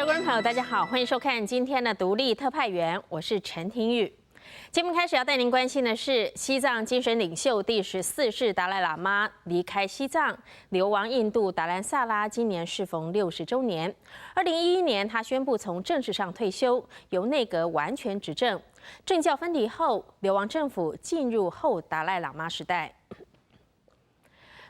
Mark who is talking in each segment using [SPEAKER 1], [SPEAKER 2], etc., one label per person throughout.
[SPEAKER 1] 位观众朋友，大家好，欢迎收看今天的独立特派员，我是陈庭宇。节目开始要带您关心的是，西藏精神领袖第14世达赖喇嘛离开西藏，流亡印度达兰萨拉今年适逢60周年。2011年，他宣布从政治上退休，由内阁完全执政。政教分离后，流亡政府进入后达赖喇嘛时代。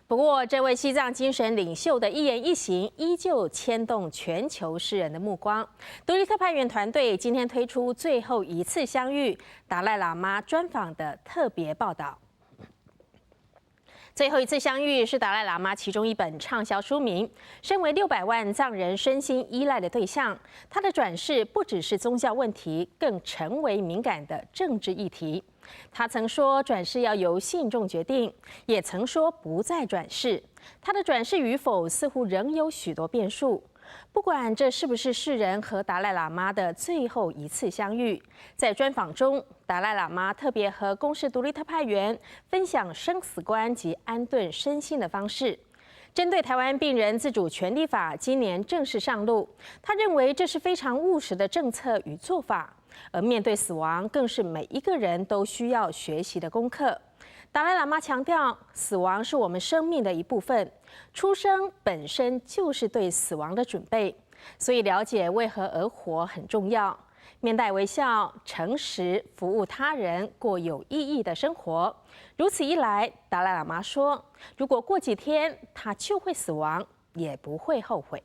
[SPEAKER 1] 不过，这位西藏精神领袖的一言一行依旧牵动全球世人的目光。独立特派员团队今天推出最后一次相遇达赖喇嘛专访的特别报道。最后一次相遇是达赖喇嘛其中一本畅销书名。身为600万藏人身心依赖的对象，他的转世不只是宗教问题，更成为敏感的政治议题。他曾说转世要由信众决定，也曾说不再转世。他的转世与否似乎仍有许多变数。不管这是不是世人和达赖喇嘛的最后一次相遇，在专访中，达赖喇嘛特别和公视独立特派员分享生死观及安顿身心的方式。针对台湾病人自主权利法今年正式上路，他认为这是非常务实的政策与做法。而面对死亡，更是每一个人都需要学习的功课。达赖喇嘛强调，死亡是我们生命的一部分，出生本身就是对死亡的准备，所以了解为何而活很重要。面带微笑、诚实、服务他人，过有意义的生活。如此一来，达赖喇嘛说，如果过几天他就会死亡，也不会后悔。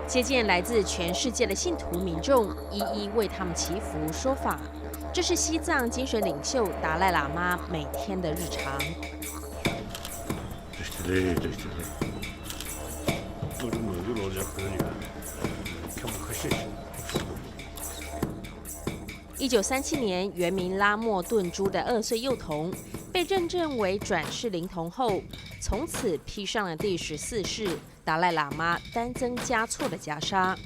[SPEAKER 1] 接见来自全世界的信徒民众，一一为他们祈福说法。这是西藏精神领袖达赖喇嘛每天的日常。1937年，原名拉莫顿珠的2岁幼童被认证为转世灵童后，从此披上了第14世达赖喇嘛单增加错的袈裟。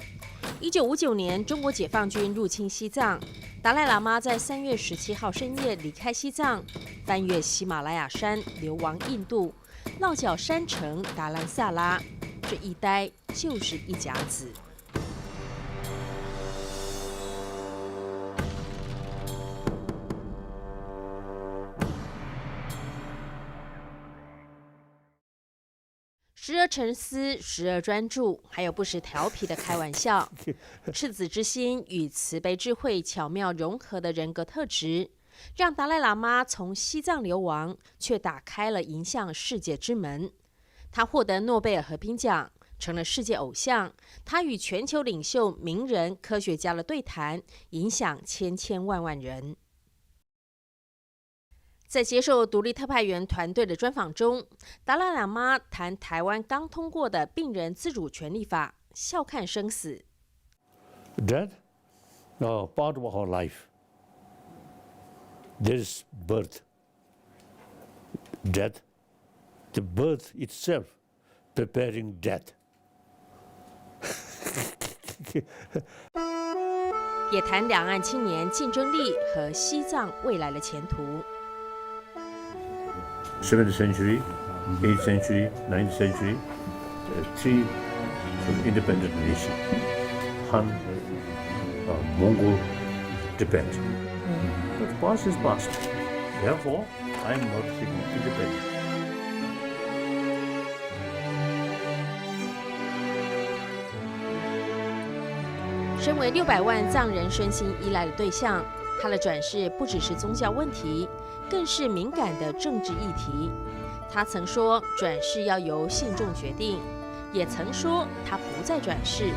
[SPEAKER 1] 1959年，中国解放军入侵西藏，达赖喇嘛在3月17号深夜离开西藏，翻越喜马拉雅山，流亡印度，落脚山城达兰萨拉，这一待就是一甲子。时而沉思，时而专注，还有不时调皮的开玩笑。赤子之心与慈悲智慧巧妙融合的人格特质，让达赖喇嘛从西藏流亡，却打开了迎向世界之门。他获得诺贝尔和平奖，成了世界偶像。他与全球领袖、名人、科学家的对谈，影响千千万万人。在接受独立特派员团队的专访中，达赖喇嘛谈台湾刚通过的病人自主权利法，笑看生死。
[SPEAKER 2] Death, part of our life. There's birth. Death, the birth itself, preparing death.
[SPEAKER 1] 也谈两岸青年竞争力和西藏未来的前途。
[SPEAKER 2] 7th century, 8th century, 9th century, three independent nations, Han, Mongol, Tibet. But past is past. Therefore, I am not seeking independence.
[SPEAKER 1] 身为600万藏人身心依赖的对象，他的转世不只是宗教问题，更是敏感的政治议题。他曾说转世要由信众决定，也曾说他不再转世。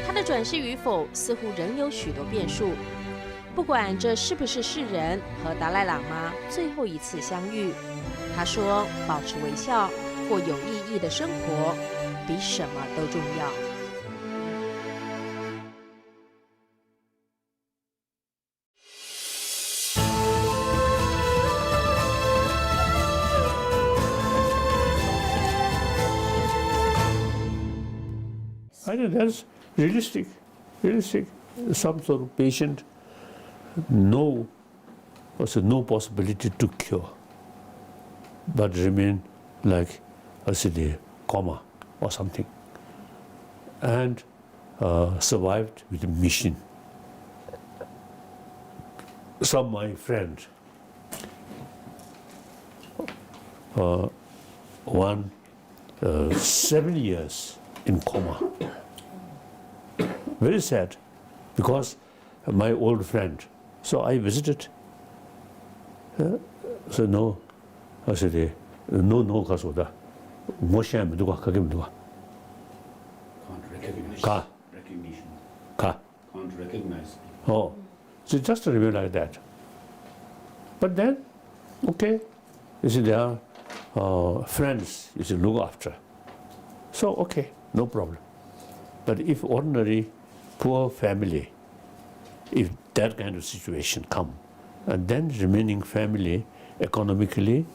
[SPEAKER 1] 他的转世与否似乎仍有许多变数。不管这是不是世人和达赖喇嘛最后一次相遇，他说保持微笑，过有意义的生活，比什么都重要。
[SPEAKER 2] I think that's realistic. Some sort of patient, no possibility to cure, but remain like, I say, the coma or something, and survived with a mission. Some of my friends, one 7 years in coma. Very sad, because my old friend. So I visited. So no, I said, no, kasoda. Mosham duga kagim duga.
[SPEAKER 3] Can't recognition. Can't recognize.
[SPEAKER 2] Oh, so just a review like that. But then, okay, you see, there are friends you should look after. So okay, no problem. But if ordinary poor family, if that kind of situation come, and then remaining family economically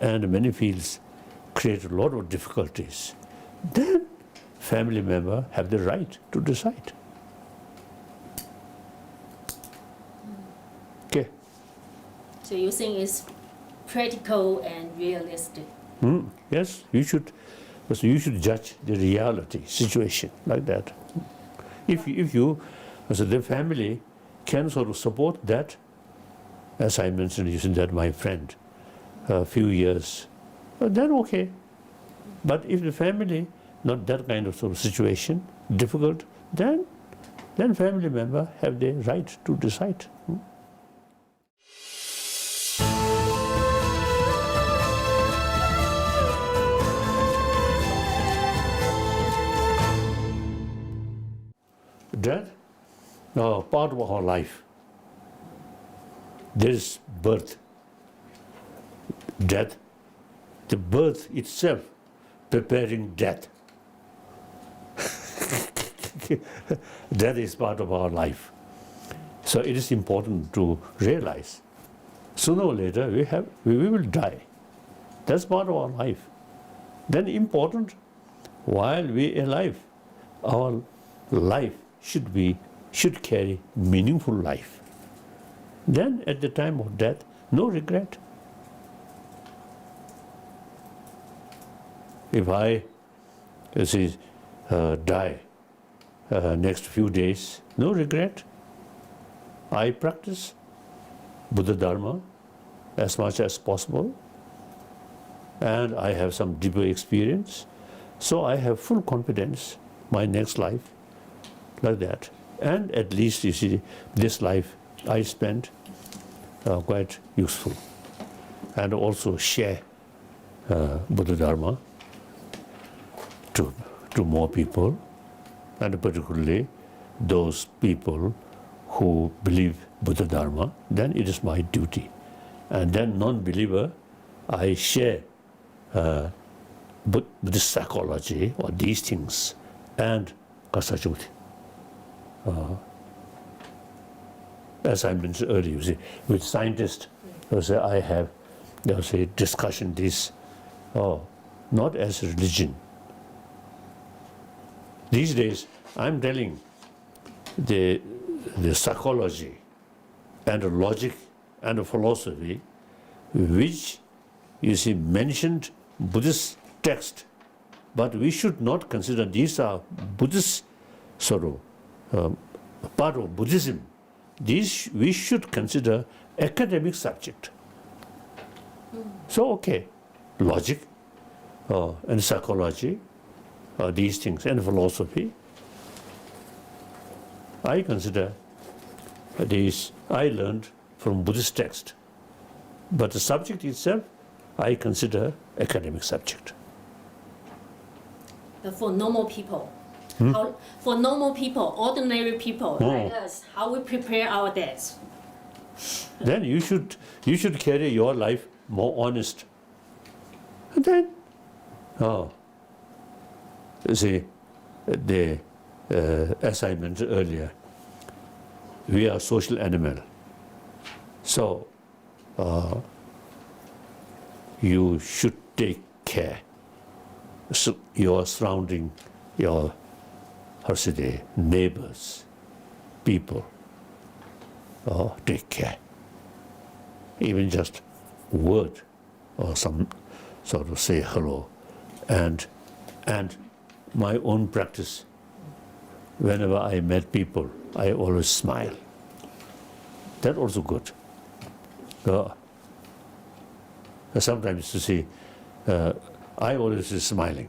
[SPEAKER 2] and many fields create a lot of difficulties, then family member have the right to decide. Okay.
[SPEAKER 4] So you think it's practical and realistic?
[SPEAKER 2] Yes, you should judge the reality situation like that. If you, as the family, can sort of support that, as I mentioned, you said that my friend, a few years, then okay. But if the family not that kind of sort of situation, difficult, then family member have the right to decide. Death, part of our life. There is birth, death, the birth itself preparing death. That is part of our life. So it is important to realize sooner or later we will die. That's part of our life. Then important, while we are alive, our life should carry meaningful life. Then at the time of death, no regret. If I die next few days, no regret. I practice Buddha Dharma as much as possible, and I have some deeper experience, so I have full confidence my next life like that. And at least, you see, this life I spent quite useful, and also share Buddha Dharma to more people, and particularly those people who believe Buddha Dharma, then it is my duty. And then non-believer, I share Buddhist psychology or these things and Kasajuti. As I mentioned earlier, you see, with scientists, I have discussion this, not as religion. These days, I'm telling the psychology and the logic and the philosophy, which you see mentioned Buddhist text, but we should not consider these are Buddhist sort of part of Buddhism. These we should consider academic subject. So okay, logic and psychology, these things, and philosophy, I consider these I learned from Buddhist text. But the subject itself, I consider academic subject.
[SPEAKER 4] But for normal people, for normal people, ordinary people like us, how we prepare our deaths?
[SPEAKER 2] Then you should carry your life more honest. And then, you see, as I mentioned earlier, we are social animal. So you should take care. So your surrounding, your how should they, neighbors, people, take care. Even just word or some sort of say hello, and my own practice. Whenever I met people, I always smile. That also good. Sometimes you see, I always is smiling.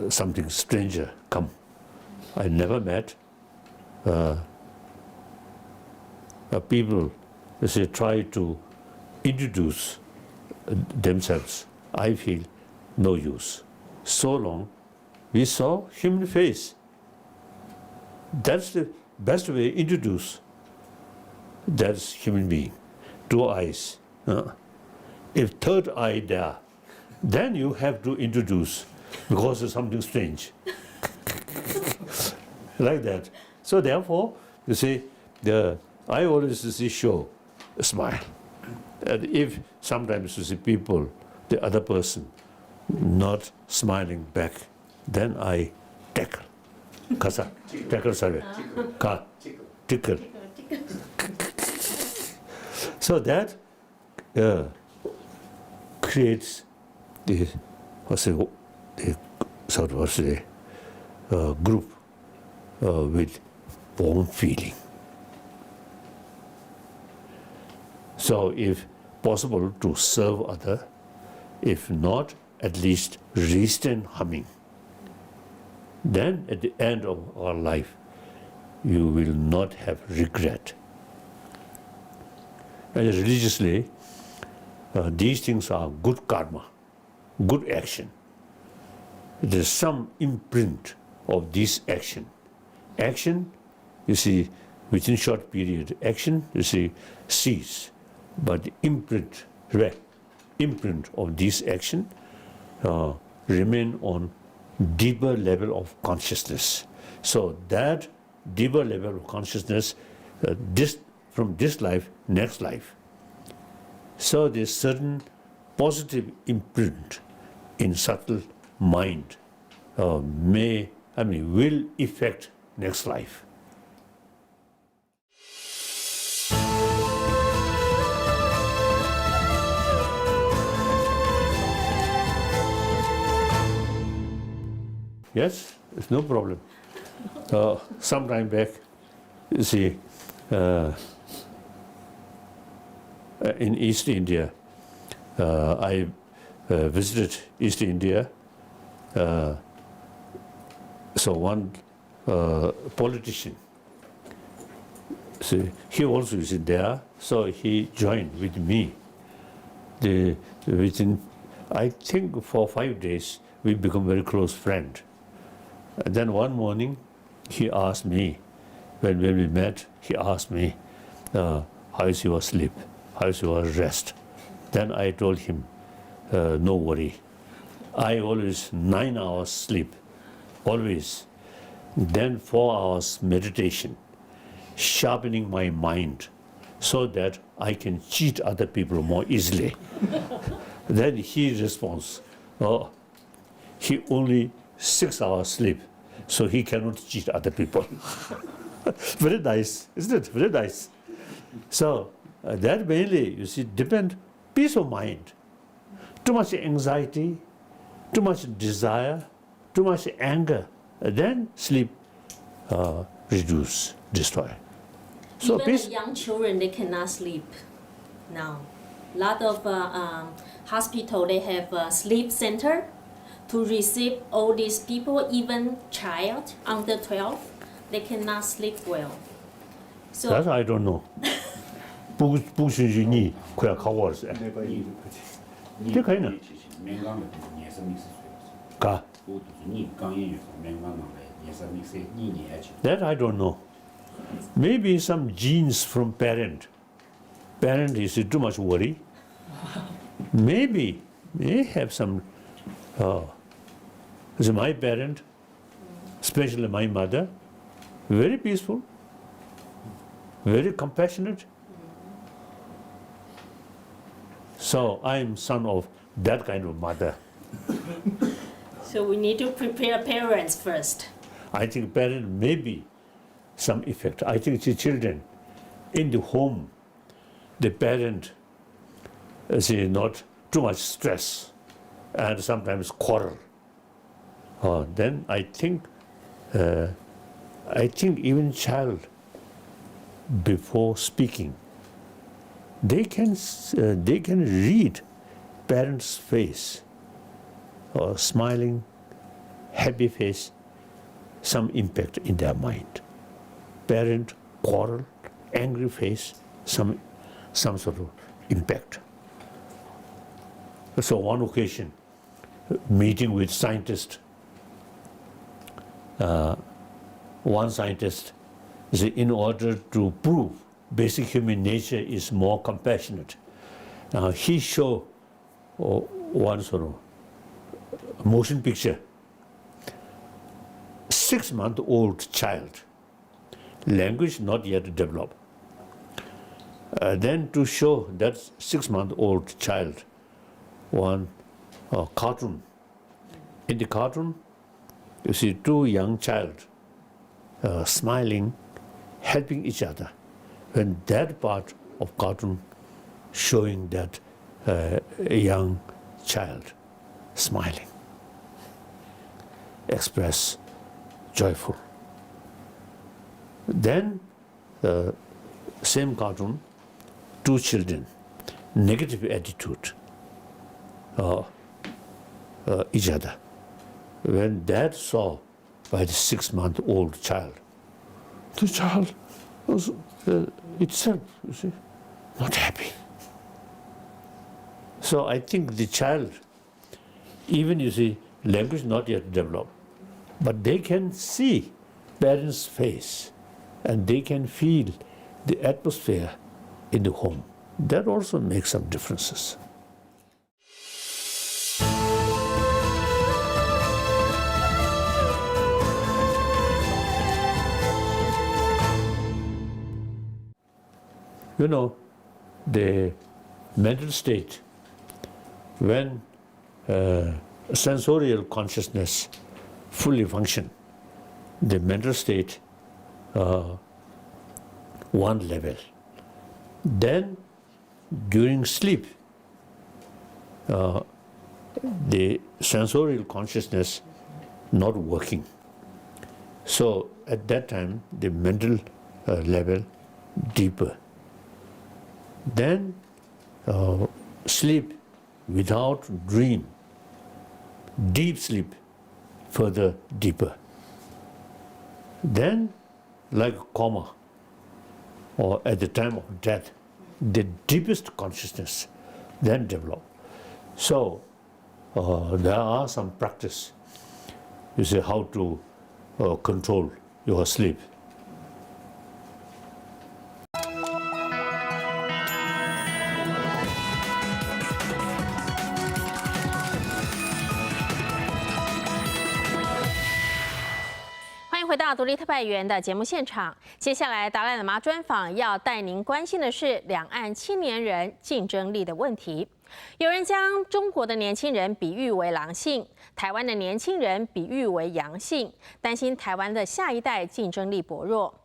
[SPEAKER 2] Something stranger come, I never met. People, they say, try to introduce themselves. I feel no use. So long, we saw human face. That's the best way to introduce. That's human being. 2 eyes. If third eye there, then you have to introduce because it's something strange. Like that. So therefore, you see, I always see show a smile. And if sometimes you see people, the other person, not smiling back, then I tackle. Kasa, tackle, sorry. Ka, tickle. So that creates the sort of group with warm feeling. So if possible to serve other, if not, at least restrain harming. Then at the end of our life, you will not have regret. And religiously, these things are good karma, good action. There is some imprint of this action. Action, you see, within short period, action, you see, cease. But the imprint of this action remain on deeper level of consciousness. So that deeper level of consciousness, from this life, next life. So there's certain positive imprint in subtle mind will affect next life. Yes, it's no problem. Some time back, you see, in East India, I visited East India. So one politician, so he also is there. So he joined with me. Within, I think, for 5 days, we become very close friend. And then one morning, he asked me, when we met, he asked me, how is your sleep? How is your rest? Then I told him, no worry. I always 9 hours sleep, always. Then 4 hours meditation, sharpening my mind so that I can cheat other people more easily. Then he responds, he only 6 hours sleep, so he cannot cheat other people. Very nice, isn't it? Very nice. So that mainly, you see, depend peace of mind. Too much anxiety, too much desire, too much anger, then sleep reduce, destroy. So
[SPEAKER 4] even
[SPEAKER 2] peace.
[SPEAKER 4] Young children, they cannot sleep now. A lot of hospital, they have a sleep center to receive all these people, even child under 12, they cannot sleep well. So
[SPEAKER 2] That I don't know. 不许你快要考我是？
[SPEAKER 3] 那个你
[SPEAKER 2] 这可以呢。
[SPEAKER 3] 棉钢的年生没是谁？
[SPEAKER 2] 嘎。
[SPEAKER 3] 我就是你刚演员说棉钢的年生没谁，你年轻。
[SPEAKER 2] That I don't know. Maybe some genes from parent. Parent is too much worry. Maybe may have some. So my parent, especially my mother, very peaceful, very compassionate. So I am son of that kind of mother.
[SPEAKER 4] So we need to prepare parents first.
[SPEAKER 2] I think parents may be some effect. I think the children in the home, the parent is not too much stress and sometimes quarrel. Then I think even child before speaking, they can read parents' face, or smiling, happy face, some impact in their mind. Parent quarrel, angry face, some sort of impact. So one occasion, meeting with scientists, one scientist said, in order to prove basic human nature is more compassionate, he showed one sort of motion picture. 6-month-old child, language not yet developed. Then to show that 6-month-old child, one cartoon. In the cartoon, you see 2 young child smiling, helping each other. When that part of cartoon showing that a young child smiling, express joyful. Then same cartoon, 2 children, negative attitude each other. When that saw by the 6-month-old child, the child was itself, you see, not happy. So I think the child, even you see, language not yet developed, but they can see parents' face and they can feel the atmosphere in the home. That also makes some differences. You know, the mental state, when sensorial consciousness fully function, the mental state one level. Then during sleep, the sensorial consciousness not working. So at that time, the mental level deeper. Then sleep without dream, deep sleep, further deeper. Then like coma, or at the time of death, the deepest consciousness then develop. So there are some practice, you say, how to control your sleep.
[SPEAKER 1] 回到独立特派员的节目现场，接下来达赖喇嘛专访要带您关心的是两岸青年人竞争力的问题。有人将中国的年轻人比喻为狼性，台湾的年轻人比喻为阳性，担心台湾的下一代竞争力薄弱。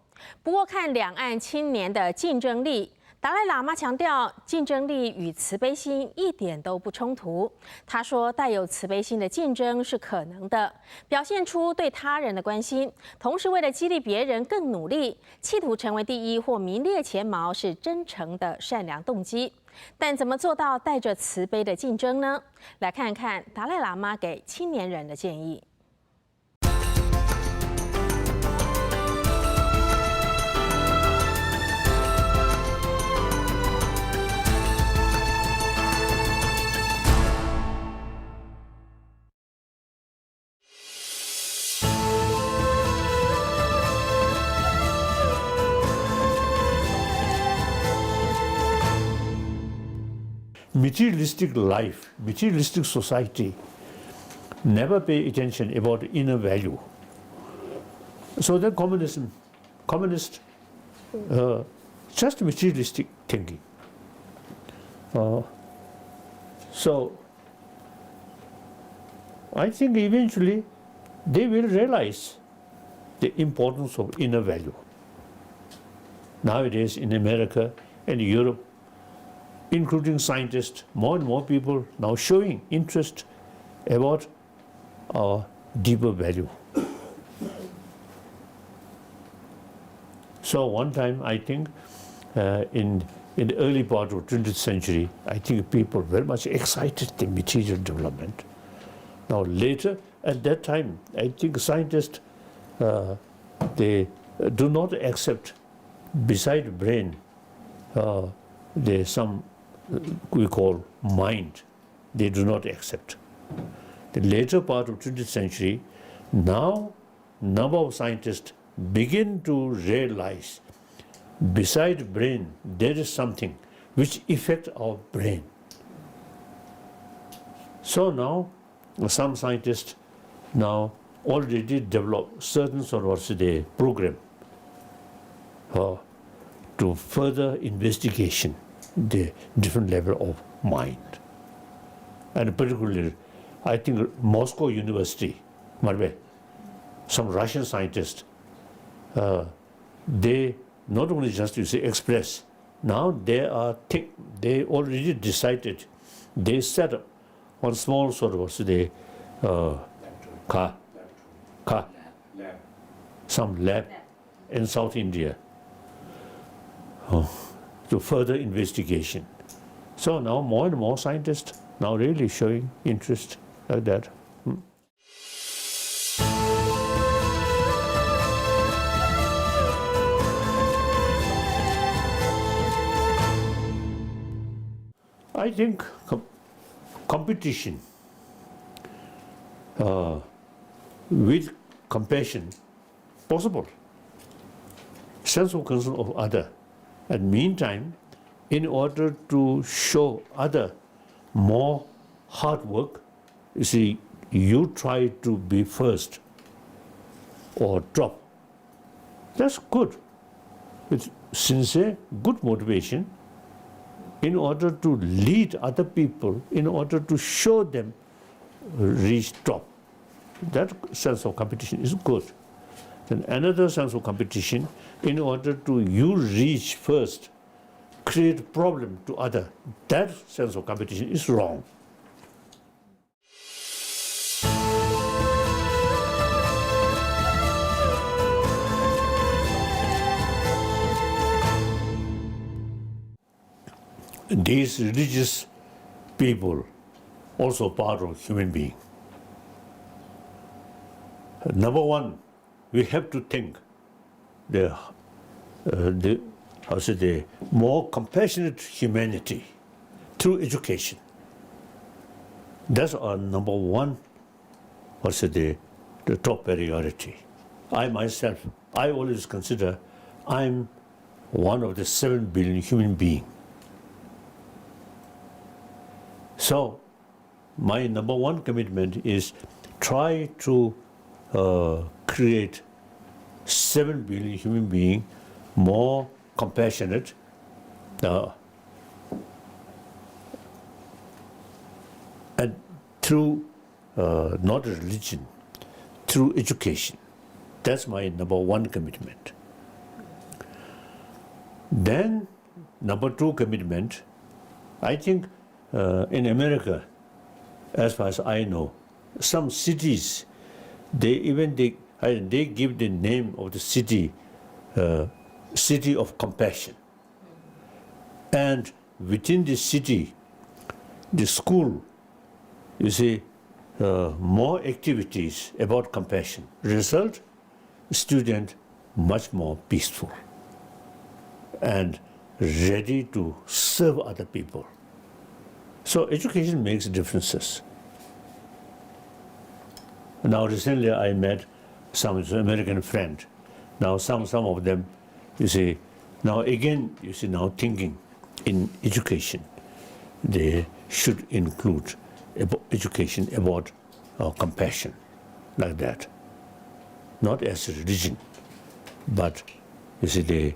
[SPEAKER 1] 不过，看两岸青年的竞争力，达赖喇嘛强调，竞争力与慈悲心一点都不冲突。他说，带有慈悲心的竞争是可能的，表现出对他人的关心，同时为了激励别人更努力，企图成为第一或名列前茅，是真诚的善良动机。但怎么做到带着慈悲的竞争呢？来看看达赖喇嘛给青年人的建议。
[SPEAKER 2] Materialistic life, materialistic society never pay attention about inner value. So then communist, just materialistic thinking. So I think eventually they will realize the importance of inner value. Nowadays in America and Europe, including scientists, more and more people now showing interest about our deeper value. So one time, I think, in the early part of 20th century, I think people very much excited the material development. Now later, at that time, I think scientists, they do not accept, beside brain, there's some we call mind. They do not accept. The later part of 20th century, now number of scientists begin to realize beside brain there is something which affects our brain. So now some scientists now already develop certain sort of the program to further investigation the different level of mind. And particularly, I think Moscow University, some Russian scientists, they not only just express, now they already decided, they set up one small sort of some lab in South India to further investigation. So now more and more scientists now really showing interest like that. I think competition with compassion possible. Sense of concern of other. And meantime, in order to show other more hard work, you see, you try to be first or drop. That's good. With sincere, good motivation, in order to lead other people, in order to show them reach top. That sense of competition is good. Then another sense of competition, in order to you reach first, create problem to other. That sense of competition is wrong. These religious people also part of human being. Number one, we have to think the more compassionate humanity through education. That's our number one, the top priority. I myself, I always consider I'm one of the 7 billion human beings. So my number one commitment is try to create 7 billion human beings more compassionate, and through not religion, through education. That's my number one commitment. Then number two commitment, I think in America, as far as I know, some cities, they give the name of the city, city of compassion. And within the city, the school, you see, more activities about compassion. Result, student much more peaceful and ready to serve other people. So education makes differences. Now recently I met some American friend. Now some of them, you see, now again, you see, now thinking in education, they should include education about compassion, like that. Not as a religion, but you see, the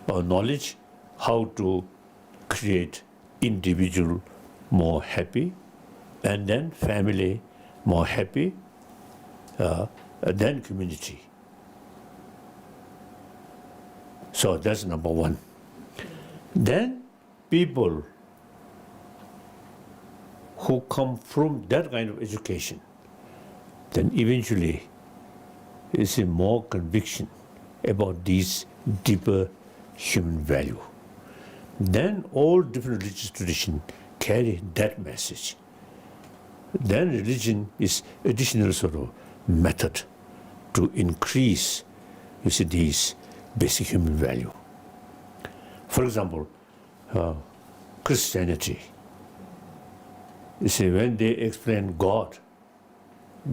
[SPEAKER 2] knowledge how to create individual more happy and then family, more happy, then community. So that's number one. Then people who come from that kind of education, then eventually you see more conviction about these deeper human value. Then all different religious traditions carry that message. Then religion is additional sort of method to increase, you see, these basic human value. For example, Christianity. You see, when they explain God,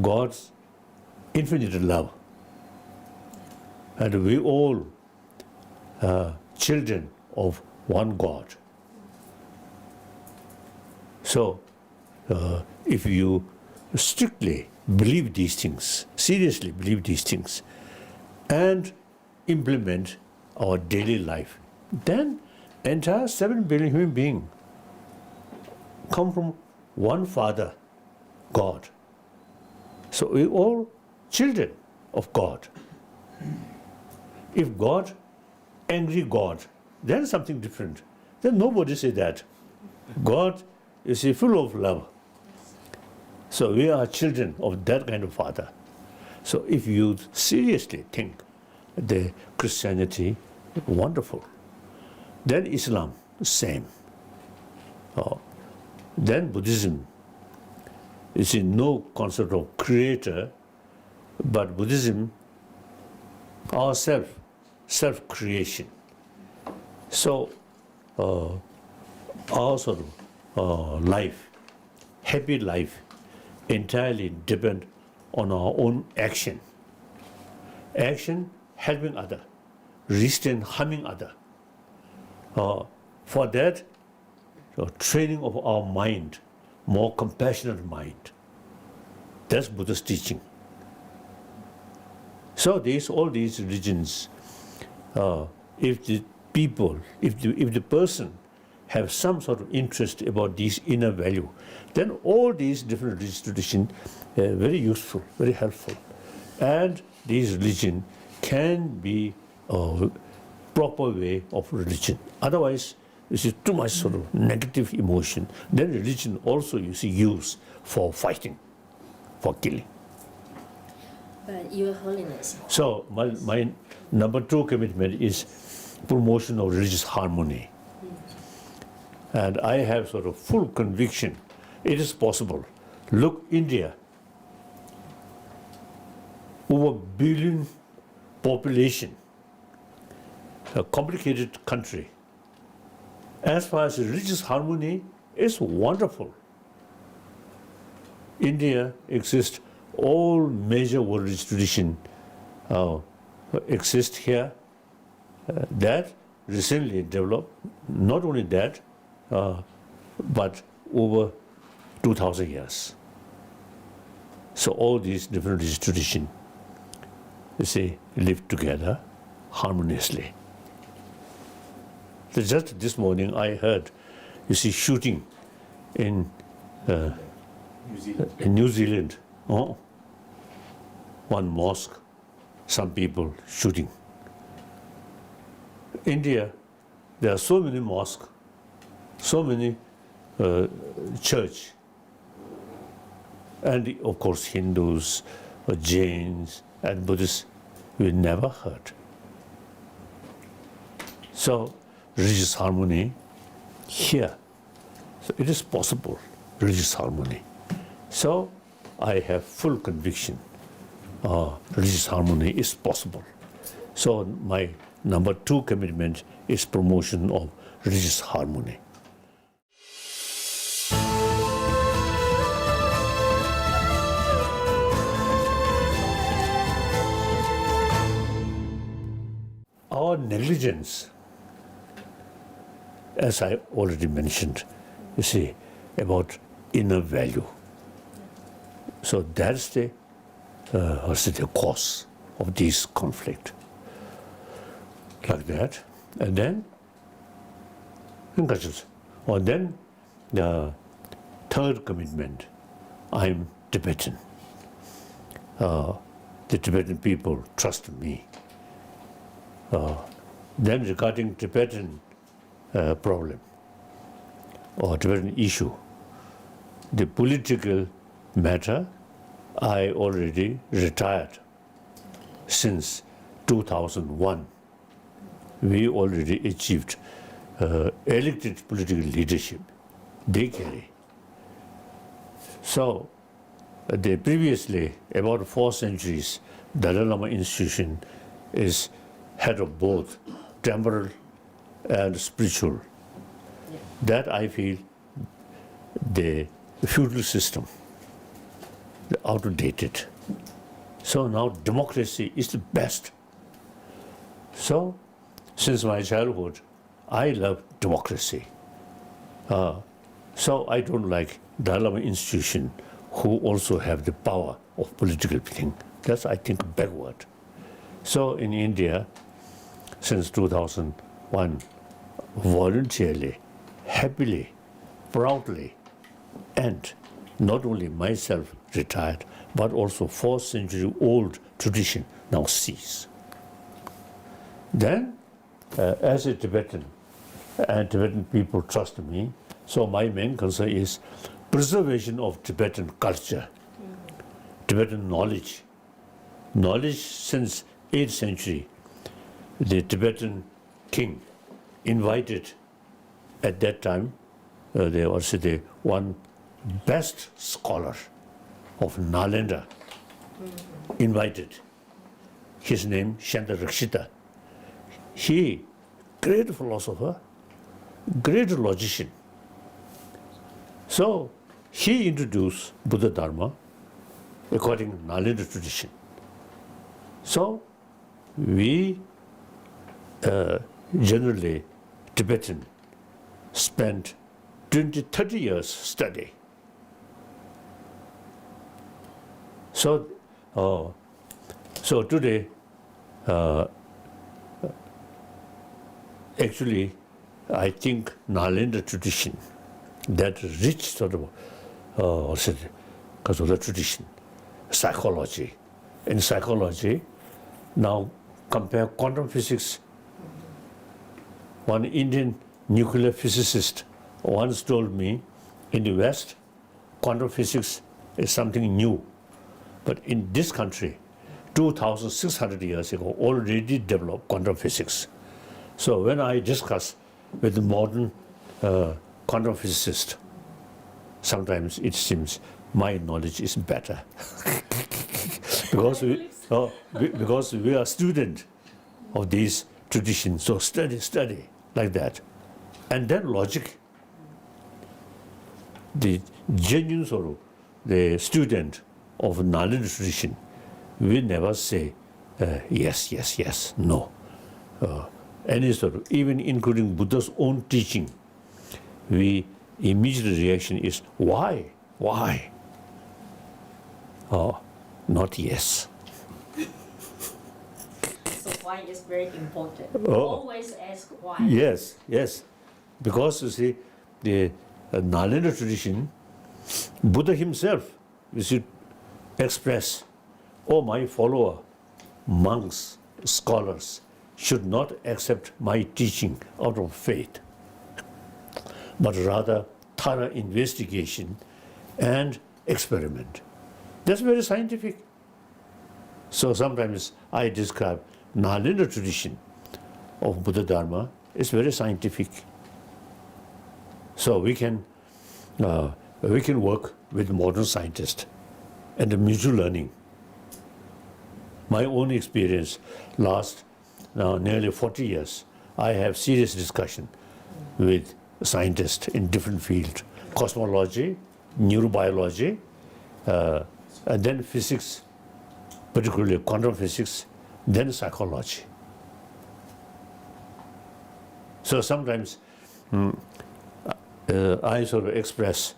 [SPEAKER 2] God's infinite love, and we all children of one God. So, if you strictly believe these things, seriously believe these things, and implement our daily life, then entire 7 billion human beings come from one Father, God. So we all children of God. If God, angry God, then something different. Then nobody say that. God is full of love. So we are children of that kind of Father. So if you seriously think the Christianity, wonderful. Then Islam, same. Then Buddhism, you see, no concept of creator, but Buddhism, ourself, self-creation. So our sort of life, happy life, entirely depend on our own action. Action helping other, resisting harming other. For that, training of our mind, more compassionate mind. That's Buddha's teaching. So all these religions, if the people, if the person have some sort of interest about these inner value, then all these different religious traditions are very useful, very helpful. And these religion can be a proper way of religion. Otherwise, this is too much sort of negative emotion. Then religion also you see used for fighting, for killing.
[SPEAKER 4] But Your Holiness.
[SPEAKER 2] So my number 2 commitment is promotion of religious harmony. And I have sort of full conviction it is possible. Look, India, over billion population, a complicated country. As far as religious harmony is wonderful. India exists, all major world religious tradition exist here. That recently developed, not only that, but over 2,000 years. So all these different religious traditions, you see, live together harmoniously. So just this morning I heard, you see, shooting in New Zealand. One mosque, some people shooting. India, there are so many mosques, so many church, and of course Hindus, Jains, and Buddhists, we never heard. So religious harmony here, so it is possible, religious harmony. So I have full conviction religious harmony is possible. So my number 2 commitment is promotion of religious harmony. Our negligence, as I already mentioned, you see, about inner value. So that's the cause of this conflict. Like that. And then, or then the 3rd commitment I'm Tibetan. The Tibetan people trust me. Then regarding Tibetan problem or Tibetan issue, the political matter, I already retired since 2001. We already achieved elected political leadership. They carry. So, previously, about 4 centuries, Dalai Lama institution is head of both temporal and spiritual. That I feel the feudal system, outdated. So now democracy is the best. So, since my childhood, I love democracy. So I don't like Dalai Lama institution who also have the power of political thing. That's, I think, backward. So in India, since 2001, voluntarily, happily, proudly, and not only myself retired, but also 4th century old tradition now cease. Then, as a Tibetan, and Tibetan people trust me, so my main concern is preservation of Tibetan culture, Tibetan knowledge. Knowledge since 8th century, the Tibetan king invited at that time, there was the one best scholar of Nalanda, invited. His name Shantarakshita. He, great philosopher, great logician. So he introduced Buddha Dharma according to Nalanda tradition. So we generally, Tibetan, spent 20-30 years study. So, so today, actually, I think Nalanda tradition, that rich sort of because of the tradition, psychology. In psychology, now compare quantum physics. One Indian nuclear physicist once told me, in the West, quantum physics is something new. But in this country, 2,600 years ago, already developed quantum physics. So when I discuss with the modern quantum physicist, sometimes it seems my knowledge is better. because we are students of these traditions, so study like that. And then logic. The genuine sort of, the student of Nalanda tradition, we never say yes, no. Any sort of, even including Buddha's own teaching, we immediate reaction is why? Oh, not yes.
[SPEAKER 4] So why is very important.
[SPEAKER 2] Oh.
[SPEAKER 4] Always ask why.
[SPEAKER 2] Yes, because you see, the Nalanda tradition, Buddha himself, you see, express, oh, my follower, monks, scholars, should not accept my teaching out of faith, but rather thorough investigation and experiment. That's very scientific. So sometimes I describe Nalanda tradition of Buddha Dharma is very scientific. So we can work with modern scientists and the mutual learning. My own experience last now nearly 40 years, I have serious discussion with scientists in different fields, cosmology, neurobiology, and then physics, particularly quantum physics, then psychology. So sometimes I sort of express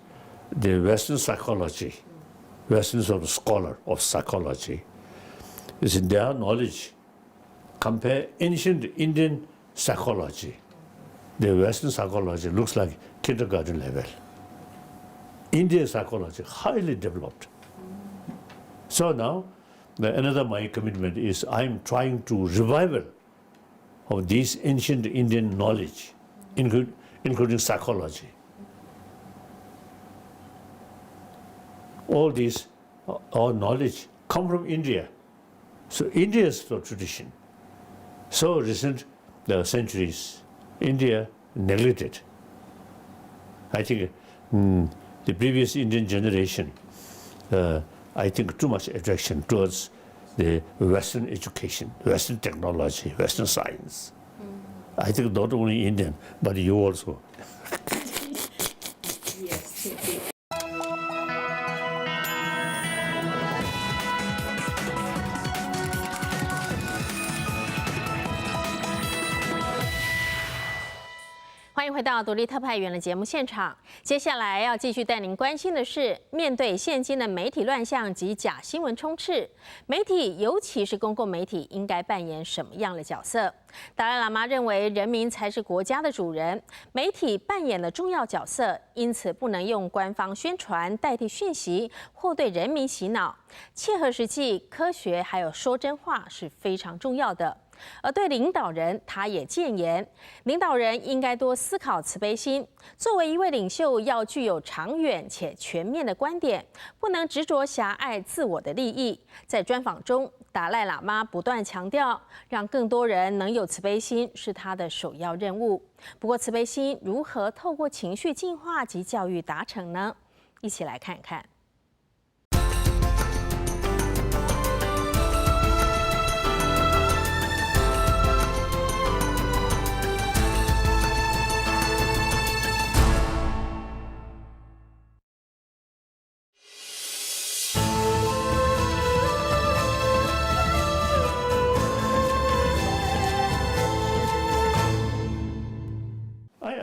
[SPEAKER 2] the Western psychology, Western sort of scholar of psychology, is in their knowledge, compare ancient Indian psychology. The Western psychology looks like kindergarten level. Indian psychology, highly developed. So now, another my commitment is I'm trying to revival of this ancient Indian knowledge, including psychology. All this, our knowledge come from India. So India's tradition. So recent centuries, India neglected. I think the previous Indian generation, I think too much attraction towards the Western education, Western technology, Western science. I think not only Indian, but you also.
[SPEAKER 4] Yes, thank you.
[SPEAKER 1] 欢迎回到独立特派员的节目现场。接下来要继续带您关心的是，面对现今的媒体乱象及假新闻充斥，媒体尤其是公共媒体应该扮演什么样的角色？达赖喇嘛认为，人民才是国家的主人，媒体扮演了重要角色，因此不能用官方宣传代替讯息，或对人民洗脑。切合实际、科学还有说真话是非常重要的。 而对领导人，他也建言，领导人应该多思考慈悲心。作为一位领袖，要具有长远且全面的观点，不能执着狭隘自我的利益。在专访中，达赖喇嘛不断强调，让更多人能有慈悲心是他的首要任务。不过，慈悲心如何透过情绪净化及教育达成呢？一起来看看。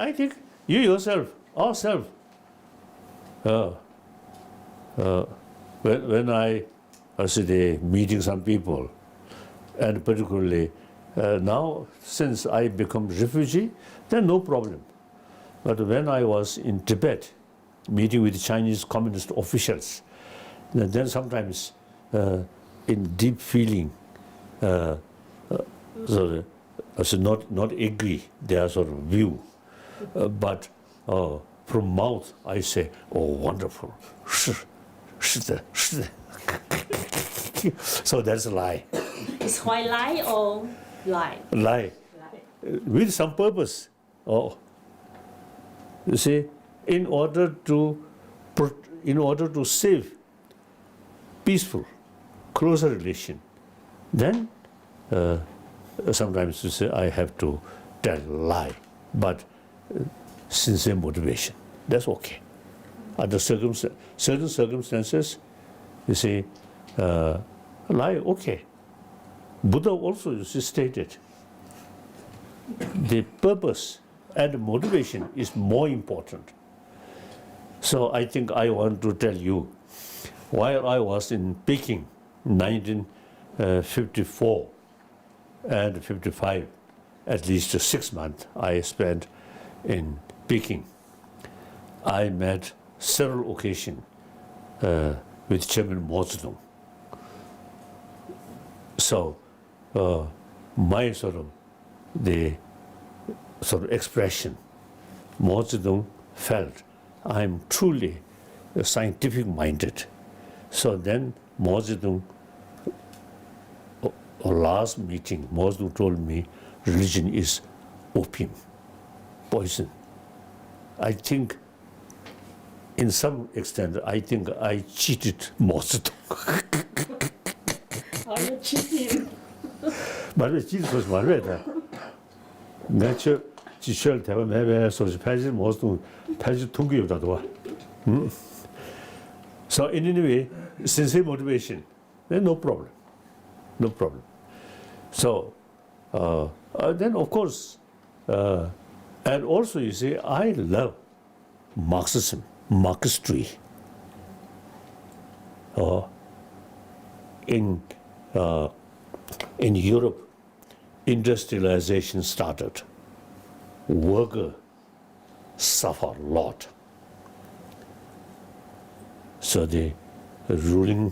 [SPEAKER 2] I think you yourself, ourselves, when I was meeting some people, and particularly now since I become refugee, then no problem. But when I was in Tibet, meeting with Chinese communist officials, then sometimes in deep feeling, so not agree their sort of view. But from mouth, I say, "Oh, wonderful, 是的." So that's a lie.
[SPEAKER 4] It's white lie or lie?
[SPEAKER 2] Lie, with some purpose. Oh, you see, in order to save peaceful, closer relation, then sometimes you say I have to tell lie, but sincere motivation, that's okay. Under certain circumstances, you say, lie, okay. Buddha also, you see, stated, the purpose and motivation is more important. So I think I want to tell you, while I was in Peking, 1954 and 55, at least 6 months I spent in Peking. I met several occasions with Chairman Mao Zedong. So my the expression, Mao Zedong felt I'm truly scientific-minded. So then Mao Zedong, last meeting, Mao Zedong told me religion is opium, poison. I think, in some extent, I think I cheated Mao Zedong.
[SPEAKER 4] How you cheat him?
[SPEAKER 2] 말을 찌르고 말을 내가 지시할 때가 매매 소리 패지 모습 패지 통계보다 더. So in any way, sincere motivation, then no problem, no problem. So then of course, and also you see, I love Marxism, Marxistry. In Europe, industrialization started. Workers suffer a lot. So the ruling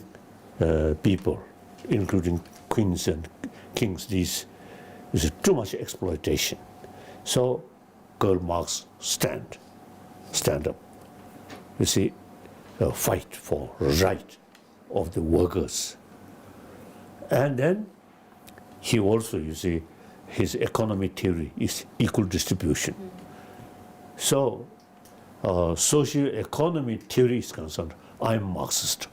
[SPEAKER 2] people, including queens and kings, this is too much exploitation. So Karl Marx stand up. You see, fight for right of the workers. And then he also, you see, his economic theory is equal distribution. So, socio-economic theory is concerned, I'm Marxist.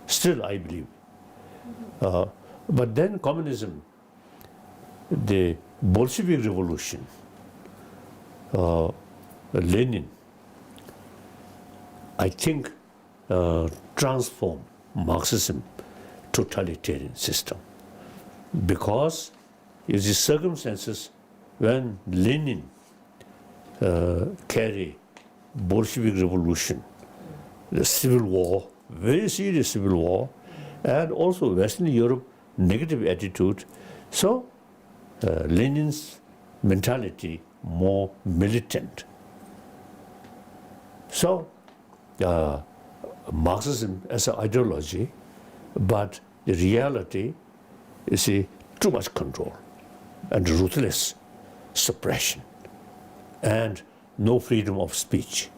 [SPEAKER 2] Still, I believe. But then communism, the Bolshevik Revolution, Lenin, I think transformed Marxism totalitarian system. Because it's the circumstances when Lenin carried Bolshevik Revolution, the civil war, very serious civil war, and also Western Europe negative attitude. So Lenin's mentality more militant. So Marxism as an ideology, but the reality is too much control and ruthless suppression and no freedom of speech.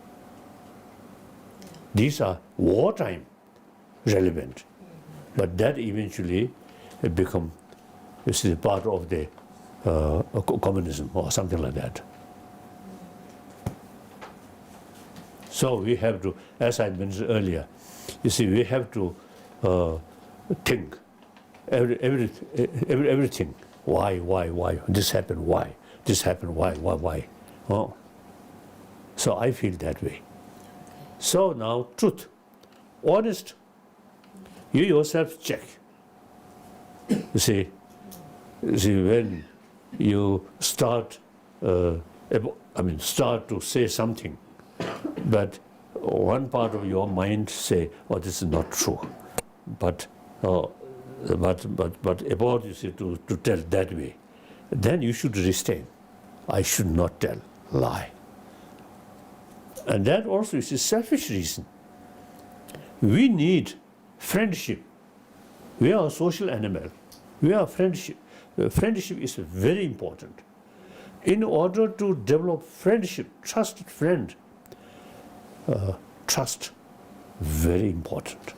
[SPEAKER 2] These are wartime relevant, but that eventually become part of the communism or something like that. So we have to, as I mentioned earlier, you see, we have to think everything. Why? This happened, why? This happened, why? Oh. So I feel that way. So now, truth, honest, you yourself check. You see, when you start, start to say something, but one part of your mind say, "Oh, this is not true," but about you see to tell that way, then you should restrain. I should not tell lie. And that also is a selfish reason. We need friendship. We are a social animal. We are friendship. Friendship is very important. In order to develop friendship, trusted friend, trust, very important.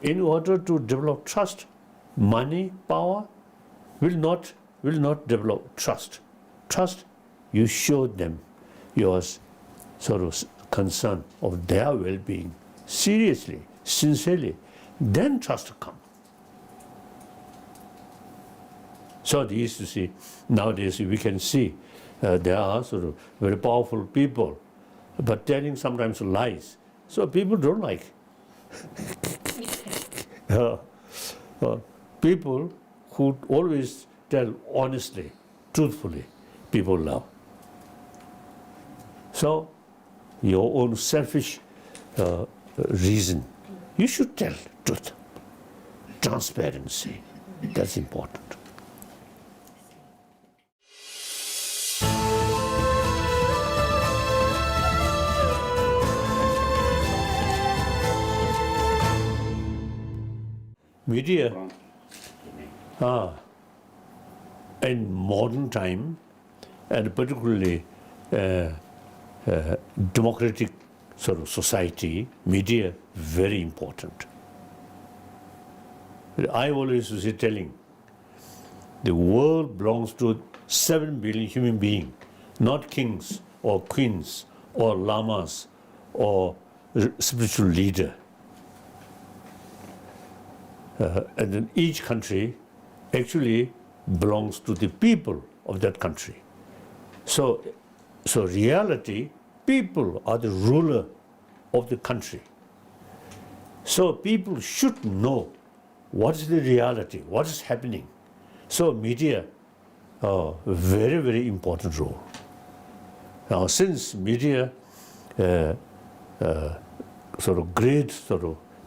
[SPEAKER 2] In order to develop trust, money, power will not develop trust. Trust, you show them your sort of concern of their well-being, seriously, sincerely, then trust will come. So these, you see, nowadays we can see there are sort of very powerful people, but telling sometimes lies. So people don't like. People who always tell honestly, truthfully, people love. So your own selfish reason, you should tell truth. Transparency, that's important. Media, in modern time, and particularly democratic sort of society, media very important. I always was telling, the world belongs to 7 billion human beings, not kings or queens or lamas or spiritual leader. And then each country actually belongs to the people of that country. So reality, people are the ruler of the country. So people should know what is the reality, what is happening. So media, very, very important role. Now since media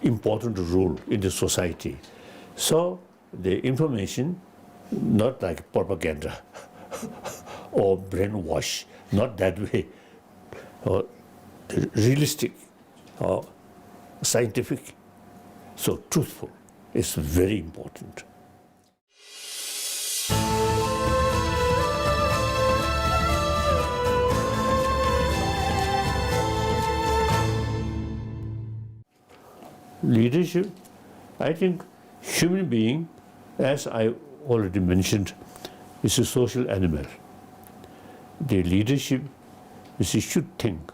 [SPEAKER 2] important role in the society, so the information, not like propaganda or brainwash, not that way, realistic, scientific, so truthful is very important. Leadership, I think human being, as I already mentioned, is a social animal. The leadership is you should think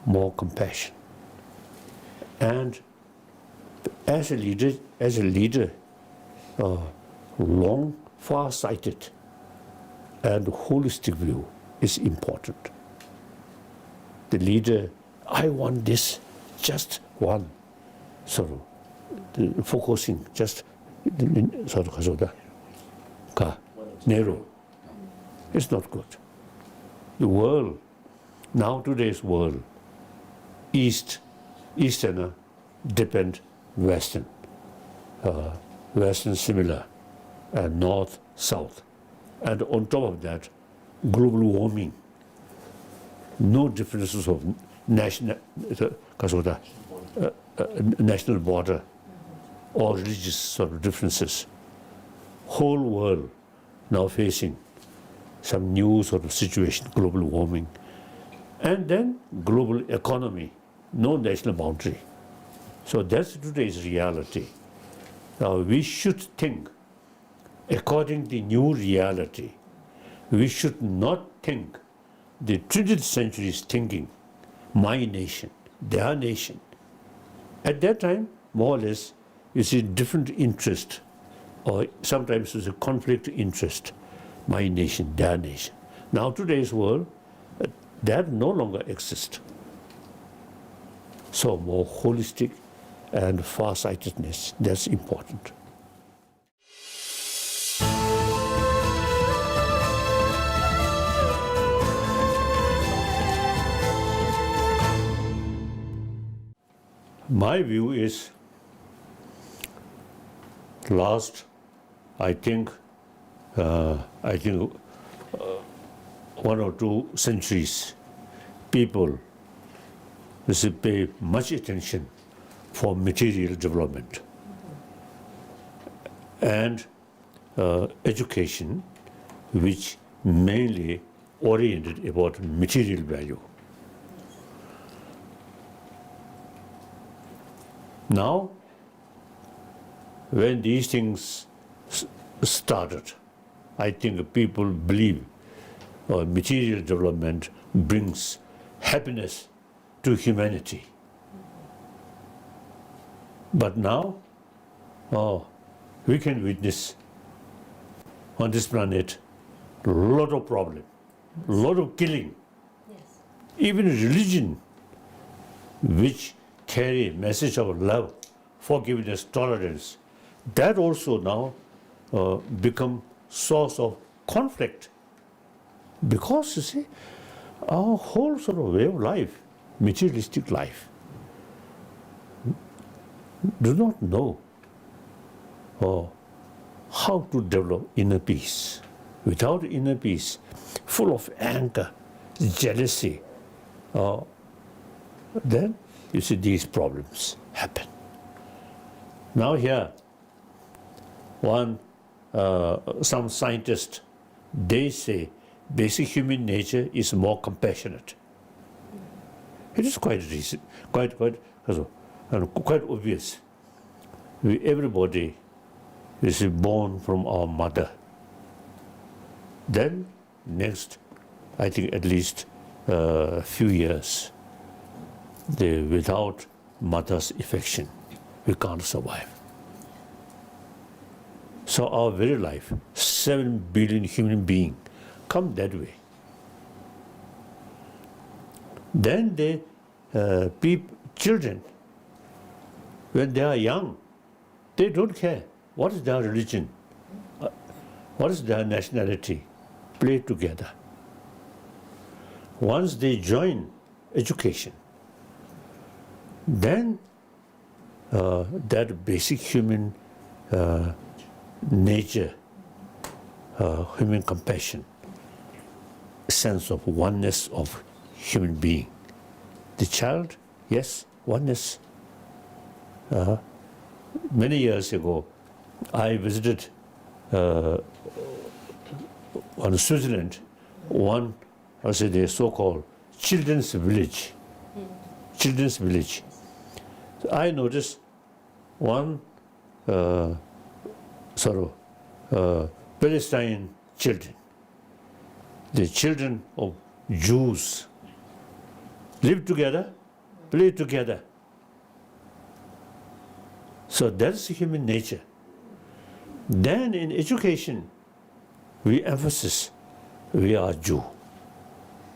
[SPEAKER 2] more compassion. And as a leader, long, far-sighted and holistic view is important. The leader, I want this, just one, sort of focusing, just sort of narrow. It's not good. The world, now today's world, Easterner depend Western, Western similar, and North, South. And on top of that, global warming, no differences of national border or religious sort of differences. Whole world now facing some new sort of situation, global warming. And then global economy, no national boundary. So that's today's reality. Now we should think according to the new reality. We should not think the 20th century's thinking, my nation, their nation. At that time, more or less, you see different interest, or sometimes there's a conflict of interest, my nation, their nation. Now today's world, that no longer exists. So more holistic and far-sightedness, that's important. My view is, last, I think 1 or 2 centuries, people pay much attention for material development and education, which mainly oriented about material value. Now, when these things started, I think people believe material development brings happiness to humanity. But now, we can witness on this planet a lot of problems, a lot of killing. Yes. Even religion, which carry a message of love, forgiveness, tolerance, that also now become source of conflict. Because you see, our whole sort of way of life, materialistic life, do not know how to develop inner peace. Without inner peace, full of anger, jealousy, then you see these problems happen. Now here, some scientists, they say basic human nature is more compassionate. It is quite reason, quite obvious. Everybody is born from our mother. Then next, I think at least a few years, without mother's affection, we can't survive. So our very life, 7 billion human beings come that way. Then children, when they are young, they don't care what is their religion, what is their nationality, play together. Once they join education, then that basic human nature, human compassion, sense of oneness of human being. The child, yes, oneness. Many years ago, I visited on Switzerland, one, I say the so-called children's village. Children's village. So I noticed one Palestine children, the children of Jews, live together, play together. So that's human nature. Then in education, we emphasize we are Jew,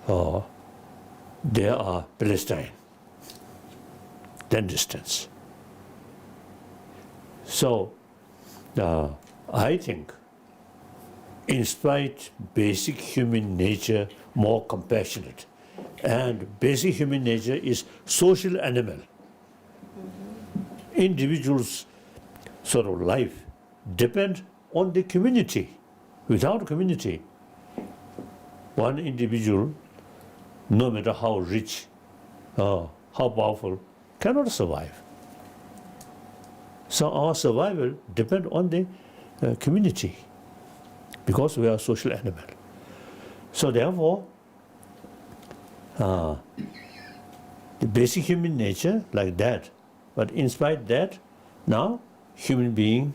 [SPEAKER 2] or they are Palestine. Then distance. So I think, in spite basic human nature more compassionate, and basic human nature is social animal. Individuals' sort of life depend on the community. Without community, one individual, no matter how rich, how powerful, cannot survive. So our survival depends on the community, because we are social animal. So therefore, the basic human nature like that. But in spite of that, now human being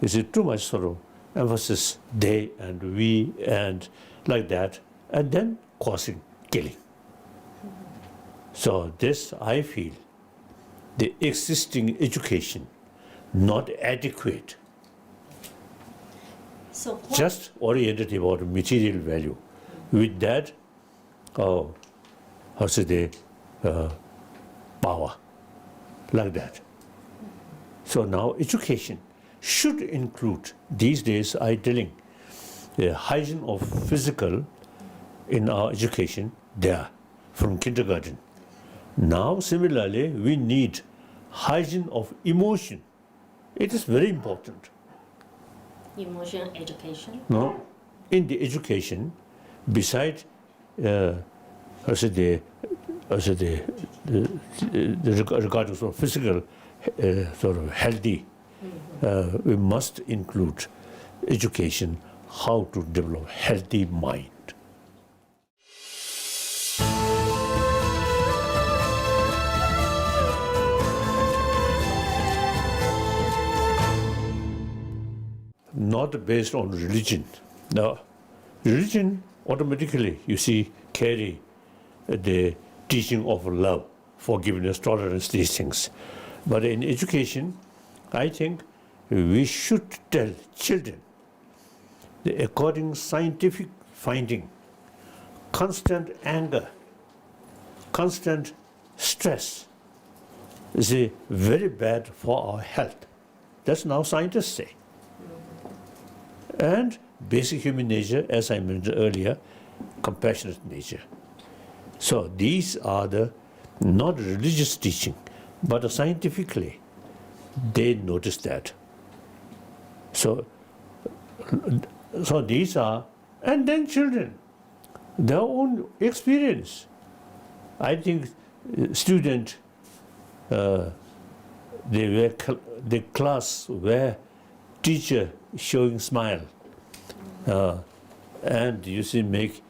[SPEAKER 2] is too much sort of emphasis they and we and like that, and then causing killing. So this I feel the existing education not adequate.
[SPEAKER 4] So what,
[SPEAKER 2] Just oriented about material value. With that, power, like that. So now education should include, these days I telling, the hygiene of physical in our education there, from kindergarten. Now similarly, we need hygiene of emotion. It is very important.
[SPEAKER 4] emotional education?
[SPEAKER 2] No, in the education, beside regarding sort of physical sort of healthy, we must include education, how to develop healthy mind. Not based on religion. Now, religion automatically, you see, carry the teaching of love, forgiveness, tolerance, these things. But in education, I think we should tell children, according scientific finding, constant anger, constant stress is very bad for our health. That's now scientists say. And basic human nature, as I mentioned earlier, compassionate nature. So these are the not religious teaching, but scientifically, they notice that. So these are, and then children, their own experience. I think student, the class where teacher showing smile, and you see make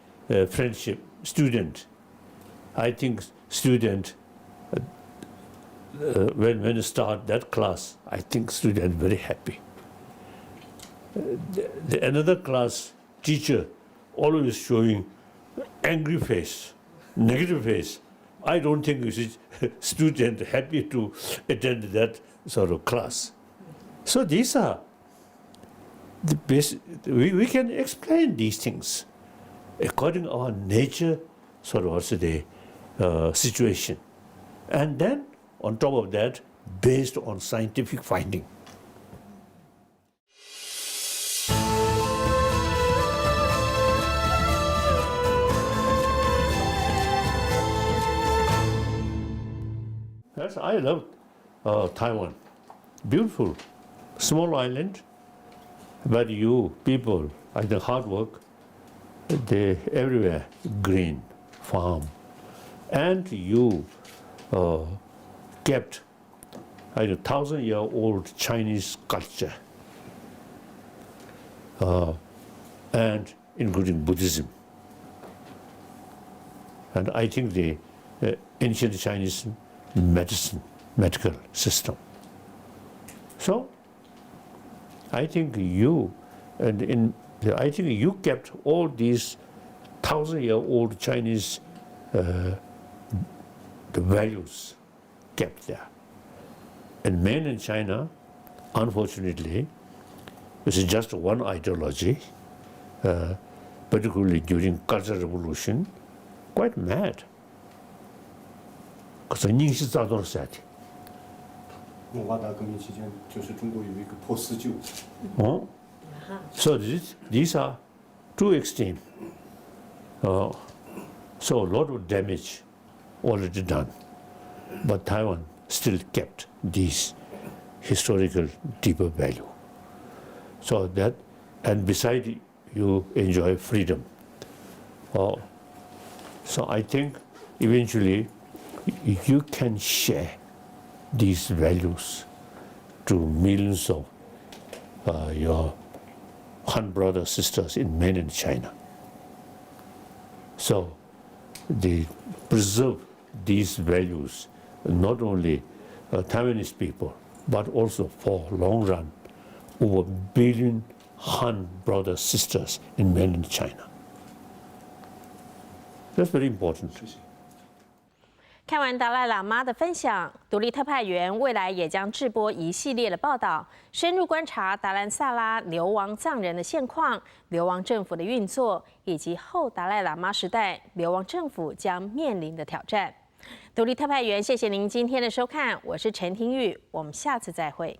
[SPEAKER 2] friendship, student. I think student, when you start that class, I think student very happy. Another class teacher always showing angry face, negative face. I don't think you see student happy to attend that sort of class. So these are the basic, we can explain these things according to our nature, sort of also the situation. And then on top of that, based on scientific finding. Yes, I love Taiwan. Beautiful, small island, but you people, I think hard work, they everywhere green, farm, and you kept 还有1,000-year-old Chinese culture, and including Buddhism. And I think the ancient Chinese medical system. So, I think you kept all these 1,000-year-old Chinese the values kept there. And mainland China, unfortunately, is just one ideology, particularly during Cultural Revolution, quite mad. 可是宁是遭到了啥的？
[SPEAKER 5] 文化大革命期间，就是中国有一个破四旧。
[SPEAKER 2] 哦 So these are two extremes. So a lot of damage already done, but Taiwan still kept these historical deeper value. So that, and beside you enjoy freedom. So I think eventually you can share these values to millions of your Han brothers, sisters in mainland China. So they preserve these values, not only Taiwanese people, but also for long run, over 1 billion Han brothers, sisters in mainland China. That's very important.
[SPEAKER 1] 看完达赖喇嘛的分享，独立特派员未来也将制播一系列的报道，深入观察达兰萨拉流亡藏人的现况、流亡政府的运作，以及后达赖喇嘛时代流亡政府将面临的挑战。独立特派员，谢谢您今天的收看，我是陈庭玉，我们下次再会。